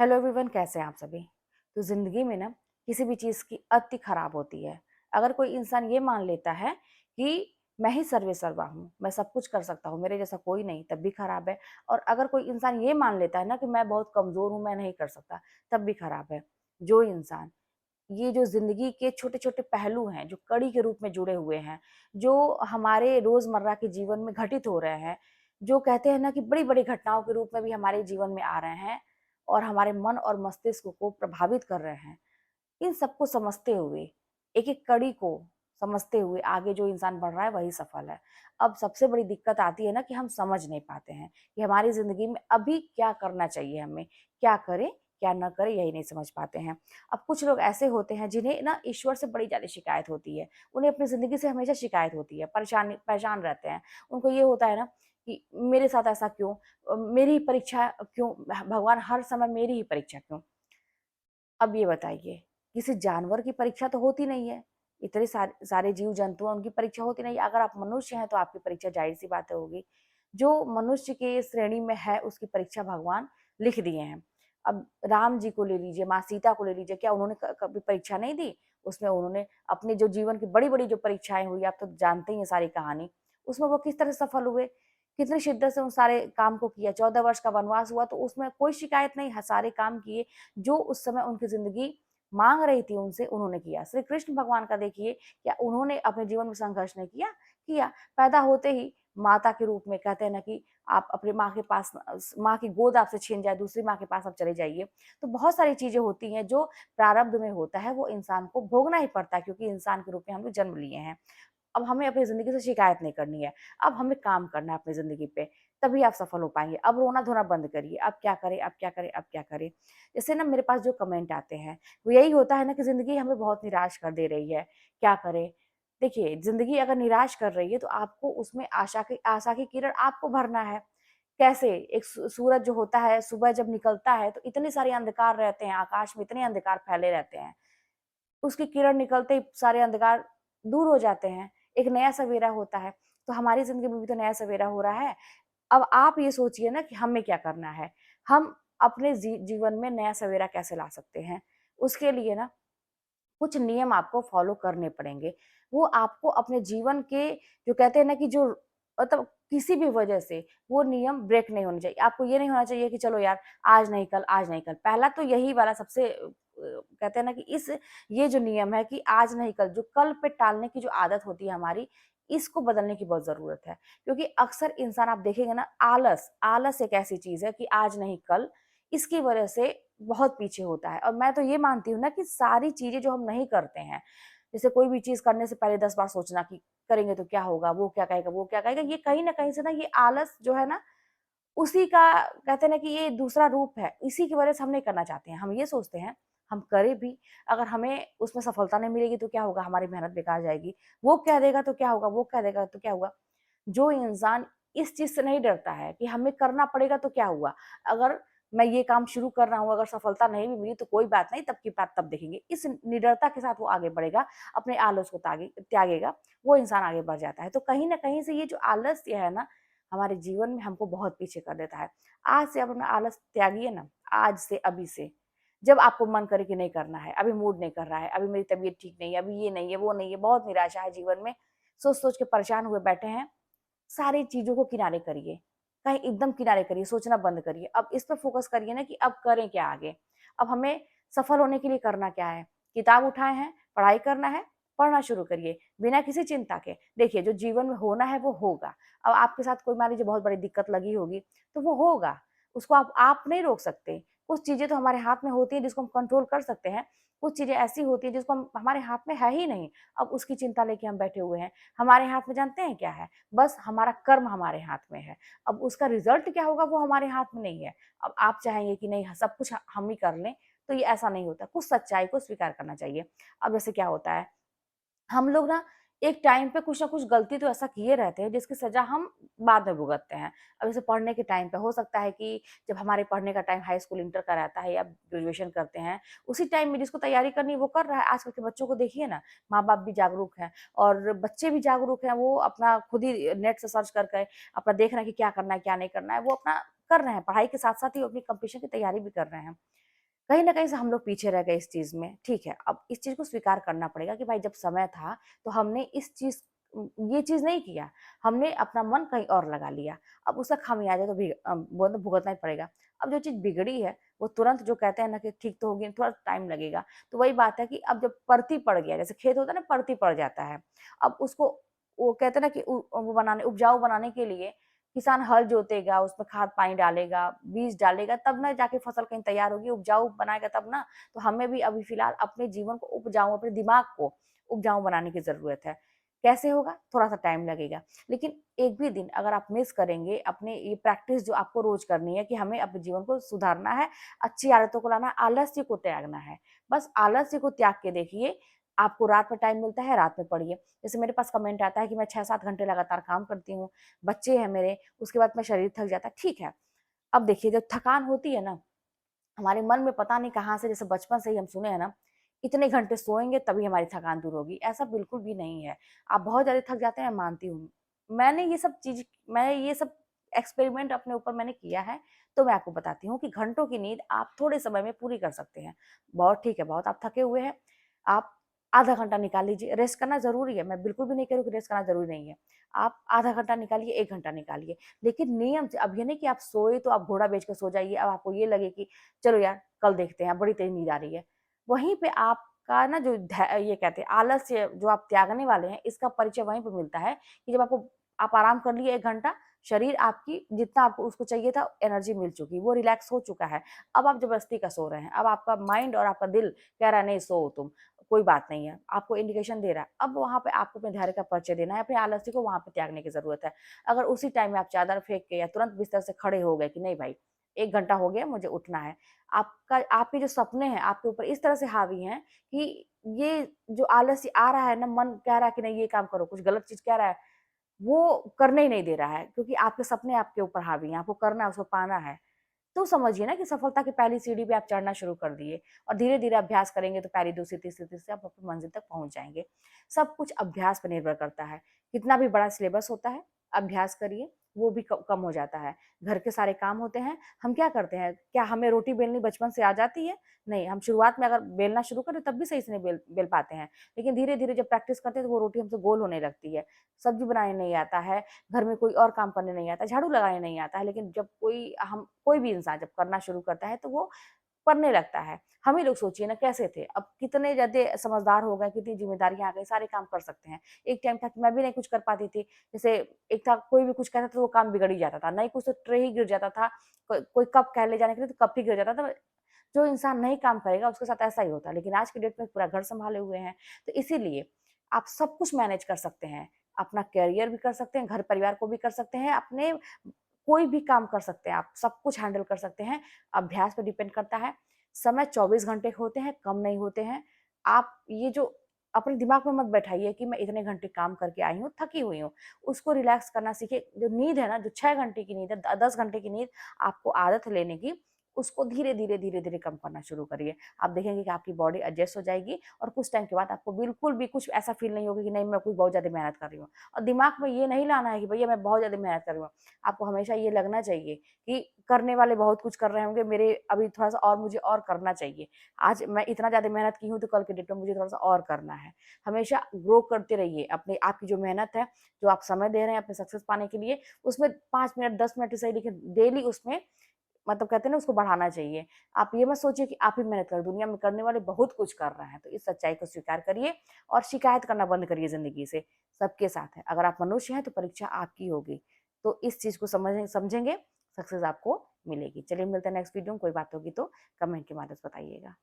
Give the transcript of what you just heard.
Hello everyone, कैसे हैं आप सभी। तो ज़िंदगी में ना किसी भी चीज़ की अति खराब होती है। अगर कोई इंसान ये मान लेता है कि मैं ही सर्वे सर्वा हूँ, मैं सब कुछ कर सकता हूँ, मेरे जैसा कोई नहीं, तब भी खराब है। और अगर कोई इंसान ये मान लेता है ना कि मैं बहुत कमज़ोर हूँ, मैं नहीं कर सकता, तब भी खराब है। जो इंसान ये जो ज़िंदगी के छोटे-छोटे पहलू हैं, जो कड़ी के रूप में जुड़े हुए हैं, जो हमारे रोज़मर्रा के जीवन में घटित हो रहे हैं, जो कहते हैं ना कि बड़ी-बड़ी घटनाओं के रूप में भी हमारे जीवन में आ रहे हैं और हमारे मन और मस्तिष्क को प्रभावित कर रहे हैं। इन सबको समझते हुए, एक-एक कड़ी को समझते हुए आगे जो इंसान बढ़ रहा है वही सफल है। अब सबसे बड़ी दिक्कत आती है ना कि हम समझ नहीं पाते हैं कि हमारी ज़िंदगी में अभी क्या करना चाहिए हमें? क्या करें, क्या ना करें यही नहीं समझ पाते हैं। अब कुछ लोग ऐसे होते हैं जिन्हें ना ईश्वर से बड़ी ज़्यादा शिकायत होती है। उन्हें अपनी ज़िंदगी से हमेशा शिकायत होती है, परेशान रहते हैं। उनको ये होता है ना कि मेरे साथ ऐसा क्यों? मेरी ही परीक्षा क्यों? भगवान हर समय मेरी ही परीक्षा क्यों? अब ये बताइए, किसी जानवर की परीक्षा तो होती नहीं है, इतने सारे जीव-जंतु हैं, उनकी परीक्षा होती नहीं है। अगर आप मनुष्य हैं, तो आपकी परीक्षा ज़ाहिर-सी बात है होगी। जो मनुष्य की श्रेणी में है, उसकी परीक्षा भगवान लिख दिए हैं। अब राम जी को ले लीजिए, माँ सीता को ले लीजिए, क्या उन्होंने कभी परीक्षा नहीं दी? उसमें उन्होंने अपने जो जीवन की बड़ी-बड़ी जो परीक्षाएँ हुई, आप तो जानते ही हैं सारी कहानी, उसमें वो किस तरह सफल हुए, कितनी शिद्दत से उन सारे काम को किया। 14 वर्ष का वनवास हुआ, तो उसमें कोई शिकायत नहीं, ह सारे काम किए जो उस समय उनकी ज़िंदगी माँग रही थी उनसे, उन्होंने किया। श्री कृष्ण भगवान का देखिए, क्या उन्होंने अपने जीवन में संघर्ष नहीं किया? किया। पैदा होते ही माता के रूप में कहते हैं ना कि आप अपनी माँ के पास माँ की गोद आपसे छीन जाए, दूसरी माँ के पास आप चले जाइए। तो बहुत सारी चीज़ें होती हैं जो प्रारब्ध में होता है, वो इंसान को भोगना ही पड़ता है क्योंकि इंसान के रूप में हम लोग जन्म लिए हैं। अब हमें अपनी ज़िंदगी से शिकायत नहीं करनी है। अब हमें काम करना है अपनी ज़िंदगी पे, तभी आप सफल हो पाएँगे। अब रोना-धोना बंद करिए, अब क्या करें, अब क्या करें, अब क्या करें? जैसे ना मेरे पास जो कमेंट आते हैं, वो यही होता है ना कि ज़िंदगी हमें बहुत निराश कर दे रही है, क्या करें? देखिए, ज़िंदगी अगर निराश कर रही है तो आपको उसमें आशा की किरण आपको भरना है। कैसे? एक सूरज जो होता है, सुबह जब निकलता है तो इतने सारे अंधकार रहते हैं, आकाश में इतने अंधकार फैले रहते हैं। उसकी किरण निकलते ही सारे अंधकार दूर हो जाते हैं, एक नया सवेरा होता है। तो हमारी ज़िंदगी में भी तो नया सवेरा हो रहा है। अब आप ये सोचिए ना कि हमें क्या करना है? हम अपने जीवन में नया सवेरा कैसे ला सकते हैं? उसके लिए ना कुछ नियम आपको फॉलो करने पड़ेंगे। वो आपको अपने जीवन के जो कहते हैं ना कि जो मतलब किसी भी वजह से वो नियम ब्रेक नहीं होने चाहिए। आपको ये नहीं होना चाहिए कि चलो यार आज नहीं कल, आज नहीं कल। पहला तो यही वाला सबसे कहते हैं ना कि इस ये जो नियम है कि आज नहीं कल, जो कल पे टालने की जो आदत होती है हमारी, इसको बदलने की बहुत ज़रूरत है। क्योंकि अक्सर इंसान आप देखेंगे ना आलस एक ऐसी चीज़ है कि आज नहीं कल, इसकी वजह से बहुत पीछे होता है और मैं तो ये मानती हूँ ना कि सारी चीज़ें जो हम नहीं करते हैं, जैसे कोई भी चीज़ करने से पहले 10 बार सोचना कि करेंगे तो क्या होगा, वो क्या कहेगा, वो क्या कहेगा, ये कहीं न कहीं से ना ये आलस जो है ना, उसी का कहते हैं ना कि ये दूसरा रूप है, इसी की वजह से हम नहीं करना चाहते हैं। हम ये सोचते हैं, हम करें भी, अगर हमें उसमें सफलता नहीं मिलेगी तो क्या होगा, हमारी मेहनत बेकार जाएगी। वो कह देगा तो क्या होगा, वो कह देगा तो क्या हुआ? जो इंसान इस चीज़ से नहीं डरता है कि हमें करना पड़ेगा तो क्या हुआ? अगर मैं ये काम शुरू कर रहा हूँ, अगर सफलता नहीं भी मिली तो कोई बात नहीं, तब की बात तब देखेंगे। इस निडरता के साथ वो आगे बढ़ेगा, अपने आलस को त्यागेगा, वो इंसान आगे बढ़ जाता है। तो कहीं न कहीं से ये जो आलस्य है ना, हमारे जीवन में हमको बहुत पीछे कर देता है। आज से आप अपना आलस त्यागिए ना, आज से, अभी से। जब आपको मन करे कि नहीं करना है, अभी मूड नहीं कर रहा है, अभी मेरी तबीयत ठीक नहीं है, अभी ये नहीं है, वो नहीं है, बहुत निराशा है जीवन में, सोच-सोच के परेशान हुए बैठे हैं, सारी चीज़ों को किनारे करिए, कहीं एकदम किनारे करिए, सोचना बंद करिए। अब इस पे फ़ोकस करिए ना कि अब करें क्या आगे? अब हमें सफल होने के लिए करना क्या है? किताब उठाए हैं, पढ़ाई करना है, पढ़ना शुरू करिए, बिना किसी चिंता के। देखिए, जो जीवन में होना है, वो होगा। अब आपके साथ कोई मान लीजिए बहुत बड़ी दिक्कत लगी होगी, तो वो होगा, उसको आप नहीं रोक सकते। कुछ चीज़ें तो हमारे हाथ में होती हैं जिसको हम कंट्रोल कर सकते हैं, कुछ चीज़ें ऐसी होती हैं जिसको हम हमारे हाथ में है ही नहीं, अब उसकी चिंता लेके हम बैठे हुए हैं। हमारे हाथ में जानते हैं क्या है? बस हमारा कर्म हमारे हाथ में है। अब उसका रिज़ल्ट क्या होगा वो हमारे हाथ में नहीं है। अब आप चाहेंगे कि नहीं सब कुछ हम ही कर लें, तो ये ऐसा नहीं होता। कुछ सच्चाई को स्वीकार करना चाहिए। अब जैसे क्या होता है, हम लोग ना एक टाइम पे कुछ ना कुछ गलती तो ऐसा किए रहते हैं जिसकी सज़ा हम बाद में भुगतते हैं। अब जैसे पढ़ने के टाइम पे हो सकता है कि जब हमारे पढ़ने का टाइम हाई स्कूल, इंटर का रहता है या ग्रेजुएशन करते हैं, उसी टाइम में जिसको तैयारी करनी है वो कर रहा है। आजकल के बच्चों को देखिए ना, माँ-बाप भी जागरूक हैं और बच्चे भी जागरूक हैं। वो अपना खुद ही नेट से सर्च करके अपना देख रहे हैं कि क्या करना है, क्या नहीं करना है। वो अपना कर रहे हैं, पढ़ाई के साथ-साथ ही अपनी कॉम्पिटिशन की तैयारी भी कर रहे हैं। कहीं न कहीं से हम लोग पीछे रह गए इस चीज़ में, ठीक है, अब इस चीज़ को स्वीकार करना पड़ेगा कि भाई जब समय था, तो हमने ये चीज़ नहीं किया, हमने अपना मन कहीं और लगा लिया। अब उसका खामियाज़ा तो वो तो भुगतना ही पड़ेगा। अब जो चीज़ बिगड़ी है, वो तुरंत जो कहते हैं ना कि ठीक तो होगी, थोड़ा टाइम लगेगा। तो वही बात है कि अब जब परती पड़ गया, जैसे खेत होता है ना परती पड़ जाता है, अब उसको वो कहते हैं ना कि वो बनाने उपजाऊ बनाने के लिए किसान हल जोतेगा, उसमें खाद पानी डालेगा, बीज डालेगा, तब ना जाके फसल कहीं तैयार होगी, उपजाऊ बनाएगा तब ना। तो हमें भी अभी फिलहाल अपने जीवन को उपजाऊ, अपने दिमाग को उपजाऊ बनाने की ज़रूरत है। कैसे होगा? थोड़ा-सा टाइम लगेगा। लेकिन एक भी दिन अगर आप मिस करेंगे, अपने ये प्रैक्टिस जो आपको रोज़ करनी है कि हमें अपने जीवन को सुधारना है, अच्छी आदतों को लाना है, आलस्य को त्यागना है। बस आलस्य को त्याग के देखिए, आपको रात में टाइम मिलता है, रात में पढ़िए। जैसे मेरे पास कमेंट आता है कि मैं 6-7 घंटे लगातार काम करती हूँ, बच्चे हैं मेरे, उसके बाद में शरीर थक जाता है, ठीक है। अब देखिए जब थकान होती है ना, हमारे मन में पता नहीं कहाँ से, जैसे बचपन से ही हम सुने हैं ना, इतने घंटे सोएँगे तभी हमारी थकान दूर होगी, ऐसा बिल्कुल भी नहीं है। आप बहुत ज़्यादा थक जाते हैं, मैं मानती हूँ। मैंने ये सब एक्सपेरिमेंट अपने ऊपर मैंने किया है, तो मैं आपको बताती हूँ कि घंटों की नींद आप थोड़े समय में पूरी कर सकते हैं। बहुत ठीक है, बहुत आप थके हुए हैं, आप आधा घंटा निकाल लीजिए, रेस्ट करना ज़रूरी है, मैं बिल्कुल भी नहीं कह रही हूँ कि रेस्ट करना ज़रूरी नहीं है। आप आधा घंटा निकालिए, 1 घंटा निकालिए, लेकिन नियम से। अब ये नहीं कि आप सोए तो आप घोड़ा बेच के सो जाइए, अब आपको ये लगे कि चलो यार कल देखते हैं, बड़ी तेज़ नींद आ रही है। वहीं पे आपका ना जो ये कहते हैं आलस्य जो आप त्यागने वाले हैं, इसका परिचय वहीं पे मिलता है कि जब आप आराम कर लिए 1 घंटा, शरीर आपकी जितना आपको उसको चाहिए था एनर्जी मिल चुकी, वो रिलैक्स हो चुका है। अब आप ज़बरदस्ती का सो रहे हैं, अब आपका माइंड और आपका दिल कह रहा है नहीं सो तुम, कोई बात नहीं है, आपको इंडिकेशन दे रहा है। अब वहाँ पे आपको अपने धैर्य का परिचय देना है, अपने आलस्य को वहाँ पे त्यागने की ज़रूरत है। अगर उसी टाइम में आप चादर फेंक के या तुरंत बिस्तर से खड़े हो गए कि नहीं भाई 1 घंटा हो गया मुझे उठना है। आपके जो सपने हैं आपके ऊपर इस तरह से हावी हैं कि ये जो आलस्य आ रहा है ना, मन कह रहा है कि नहीं ये काम करो, कुछ गलत चीज़ कह रहा है, वो करने ही नहीं दे रहा है क्योंकि आपके सपने आपके ऊपर हावी हैं, आपको करना है, उसको पाना है। तो समझिए ना कि सफलता की पहली सीढ़ी पे आप चढ़ना शुरू कर दिए और धीरे-धीरे अभ्यास करेंगे तो पहली, दूसरी, तीसरी, तीसरी आप अपनी मंजिल तक पहुँच जाएँगे। सब कुछ अभ्यास पे निर्भर करता है। कितना भी बड़ा सिलेबस होता है, अभ्यास करिए, वो भी क कम हो जाता है। घर के सारे काम होते हैं, हम क्या करते हैं? क्या हमें रोटी बेलनी बचपन से आ जाती है? नहीं, हम शुरुआत में अगर बेलना शुरू करें तब भी सही से नहीं बेल बेल पाते हैं। लेकिन धीरे-धीरे जब प्रैक्टिस करते हैं तो वो रोटी हमसे गोल होने लगती है। सब्ज़ी बनाने नहीं आता है, घर में कोई और काम करने नहीं आता, झाड़ू लगाने नहीं आता है, लेकिन जब कोई भी इंसान जब करना शुरू करता है तो वो करने लगता है। हम ही लोग सोचिए ना कैसे थे, अब कितने ज़्यादा समझदार हो गए, कितनी ज़िम्मेदारियाँ आ गई, सारे काम कर सकते हैं। एक टाइम था कि मैं भी नहीं कुछ कर पाती थी, जैसे एक था कोई भी कुछ कहता था तो वो काम बिगड़ ही जाता था, नहीं कुछ तो ट्रे ही गिर जाता था, कोई कप कह ले जाने के लिए तो कप ही गिर जाता था। जो इंसान नहीं काम करेगा उसके साथ ऐसा ही होता है, लेकिन आज की डेट में पूरा घर सँभाले हुए हैं, तो इसीलिए आप सब कुछ मैनेज कर सकते हैं। अपना करियर भी कर सकते हैं, घर-परिवार को भी कर सकते हैं, अपने कोई भी काम कर सकते हैं आप, सब कुछ हैंडल कर सकते हैं। अभ्यास पे डिपेंड करता है। समय 24 घंटे के होते हैं, कम नहीं होते हैं। आप ये जो अपने दिमाग में मत बैठाइए कि मैं इतने घंटे काम करके आई हूँ, थकी हुई हूँ। उसको रिलैक्स करना सीखिए। जो नींद है ना, जो 6 घंटे की नींद है, 10 घंटे की नींद आपको आदत है लेने की, उसको धीरे-धीरे, धीरे-धीरे कम करना शुरू करिए। आप देखेंगे कि आपकी बॉडी एडजस्ट हो जाएगी और कुछ टाइम के बाद आपको बिल्कुल भी कुछ ऐसा फ़ील नहीं होगा कि नहीं मैं कुछ बहुत ज़्यादा मेहनत कर रही हूँ। और दिमाग में ये नहीं लाना है कि भैया मैं बहुत ज़्यादा मेहनत कर रही हूँ। आपको हमेशा ये लगना चाहिए कि करने वाले बहुत कुछ कर रहे होंगे, मेरे अभी थोड़ा-सा और मुझे और करना चाहिए। आज मैं इतना ज़्यादा मेहनत की हूँ तो कल के डेट में मुझे थोड़ा-सा और करना है। हमेशा ग्रो करते रहिए, अपने आपकी जो मेहनत है, जो आप समय दे रहे हैं अपने सक्सेस पाने के लिए, उसमें 5 मिनट, 10 मिनट ही सही लेकिन डेली उसमें मतलब कहते हैं ना उसको बढ़ाना चाहिए। आप ये मत सोचिए कि आप ही मेहनत करें, दुनिया में करने वाले बहुत कुछ कर रहे हैं। तो इस सच्चाई को स्वीकार करिए और शिकायत करना बंद करिए ज़िंदगी से, सबके साथ है। अगर आप मनुष्य हैं तो परीक्षा आपकी होगी। तो इस चीज़ को समझेंगे, सक्सेस आपको मिलेगी। चलिए मिलते हैं नेक्स्ट वीडियो में, कोई बात होगी तो कमेंट के माध्यम से बताइएगा।